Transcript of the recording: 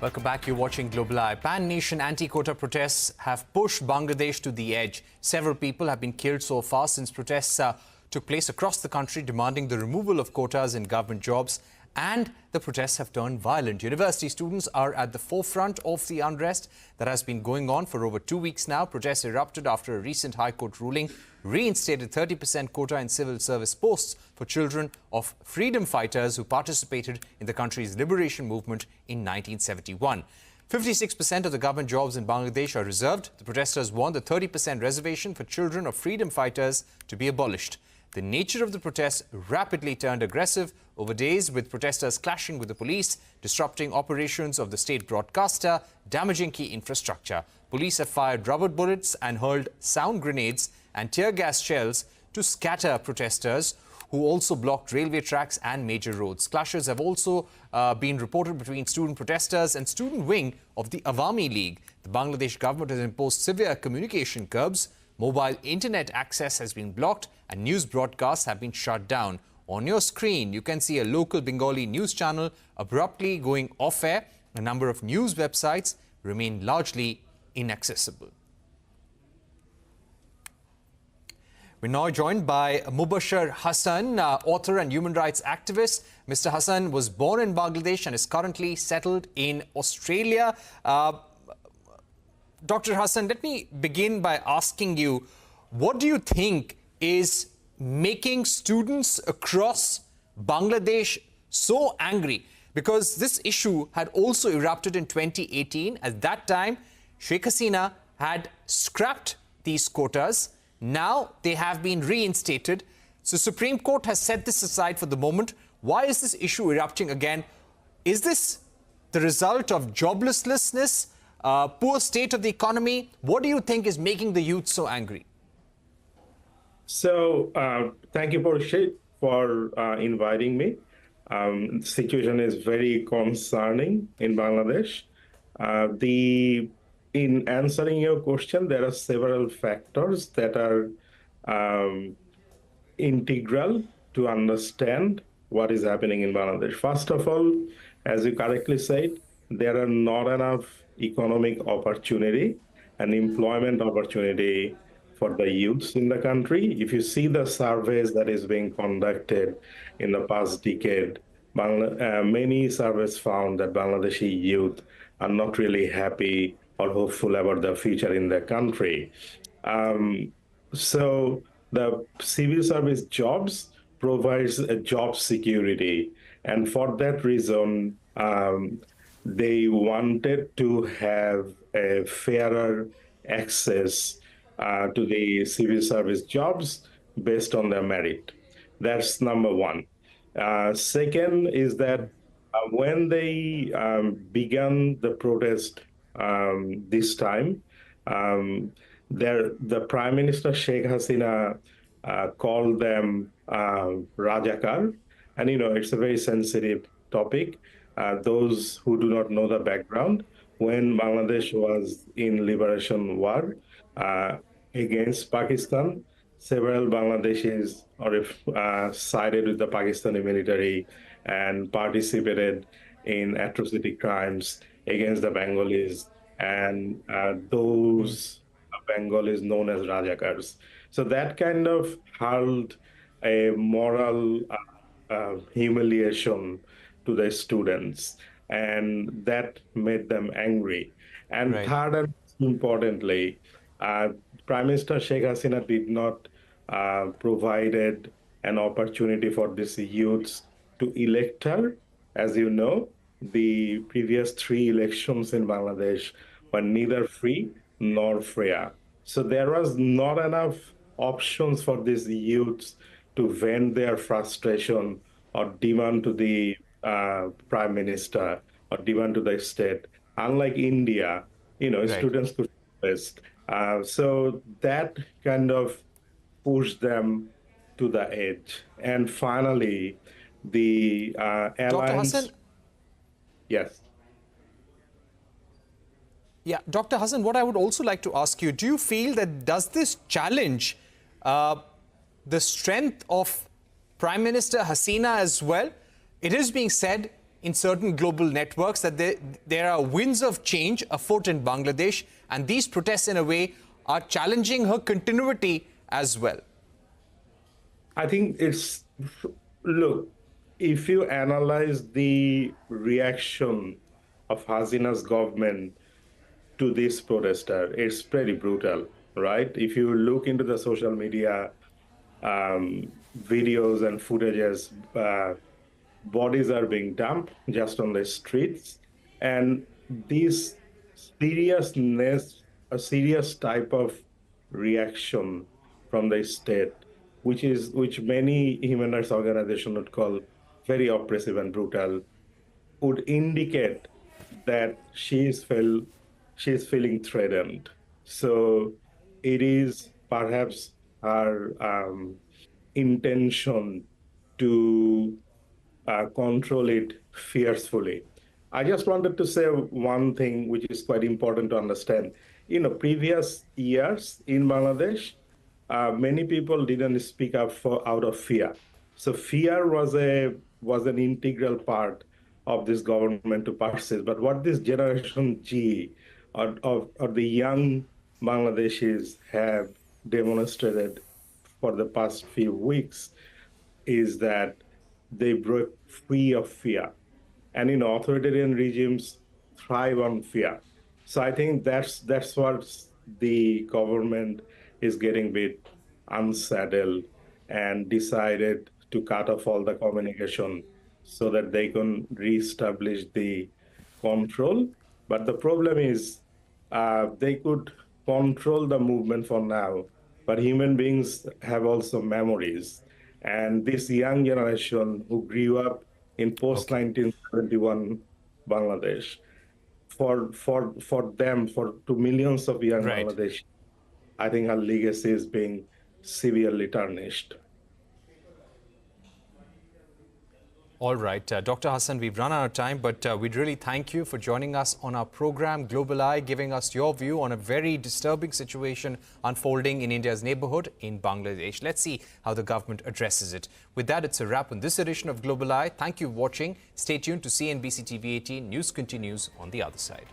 Welcome back. You're watching Global Eye. Pan-nation anti-quota protests have pushed Bangladesh to the edge. Several people have been killed so far since protests took place across the country demanding the removal of quotas in government jobs, and the protests have turned violent. University students are at the forefront of the unrest that has been going on for over 2 weeks now. Protests erupted after a recent High Court ruling reinstated 30% quota in civil service posts for children of freedom fighters who participated in the country's liberation movement in 1971. 56% of the government jobs in Bangladesh are reserved. The protesters want the 30% reservation for children of freedom fighters to be abolished. The nature of the protests rapidly turned aggressive over days, with protesters clashing with the police, disrupting operations of the state broadcaster, damaging key infrastructure. Police have fired rubber bullets and hurled sound grenades and tear gas shells to scatter protesters, who also blocked railway tracks and major roads. Clashes have also been reported between student protesters and student wing of the Awami League. The Bangladesh government has imposed severe communication curbs. Mobile internet access has been blocked and news broadcasts have been shut down. On your screen, you can see a local Bengali news channel abruptly going off-air. A number of news websites remain largely inaccessible. We're now joined by Mubashir Hassan, author and human rights activist. Mr. Hassan was born in Bangladesh and is currently settled in Australia. Dr. Hassan, let me begin by asking you, what do you think is making students across Bangladesh so angry? Because this issue had also erupted in 2018. At that time, Sheikh Hasina had scrapped these quotas. Now they have been reinstated. So Supreme Court has set this aside for the moment. Why is this issue erupting again? Is this the result of joblessness, poor state of the economy? What do you think is making the youth so angry? So thank you, Porshit, for inviting me. The situation is very concerning in Bangladesh. In answering your question, there are several factors that are integral to understand what is happening in Bangladesh. First of all, as you correctly said, there are not enough economic opportunity and employment opportunity for the youths in the country. If you see the surveys that is being conducted in the past decade, many surveys found that Bangladeshi youth are not really happy or hopeful about the future in the country. So the civil service jobs provides a job security. And for that reason, they wanted to have a fairer access to the civil service jobs based on their merit. That's number one. Second is that when they began the protest this time, the Prime Minister Sheikh Hasina called them Rajakar. And, it's a very sensitive topic. Those who do not know the background, when Bangladesh was in liberation war against Pakistan, several Bangladeshis sided with the Pakistani military and participated in atrocity crimes against the Bengalis, and those Bengalis known as Rajakars. So that kind of hurled a moral humiliation to the students, and that made them angry. And Right. Third, and importantly, Prime Minister Sheikh Hasina did not provided an opportunity for these youths to elect her. As you know, the previous 3 elections in Bangladesh were neither free nor fair. So there was not enough options for these youths to vent their frustration or demand to the Prime Minister or demand to the state. Unlike India, Right. students could protest. So that kind of pushed them to the edge. And finally, the Dr. alliance... Hassan? Yes. Yeah, Dr. Hassan, what I would also like to ask you, do you feel that does this challenge the strength of Prime Minister Hasina as well? It is being said in certain global networks that there are winds of change afoot in Bangladesh, and these protests, in a way, are challenging her continuity as well. I think it's, look, if you analyze the reaction of Hasina's government to this protester, it's pretty brutal, right? If you look into the social media videos and footages, bodies are being dumped just on the streets. And this seriousness, a serious type of reaction from the state, which many human rights organizations would call very oppressive and brutal, would indicate that she is feeling threatened. So it is perhaps her intention to control it fiercely. I just wanted to say one thing which is quite important to understand. Previous years in Bangladesh, many people didn't speak up out of fear. So fear was an integral part of this government to persist. But what this Generation G or the young Bangladeshis have demonstrated for the past few weeks is that they broke free of fear. And authoritarian regimes thrive on fear. So I think that's what the government is getting a bit unsettled and decided to cut off all the communication so that they can reestablish the control. But the problem is they could control the movement for now, but human beings have also memories. And this young generation who grew up in post-1971 Bangladesh, to millions of young Bangladesh, I think her legacy is being severely tarnished. All right, Dr. Hassan, we've run out of time, but we'd really thank you for joining us on our program, Global Eye, giving us your view on a very disturbing situation unfolding in India's neighborhood in Bangladesh. Let's see how the government addresses it. With that, it's a wrap on this edition of Global Eye. Thank you for watching. Stay tuned to CNBC TV 18. News continues on the other side.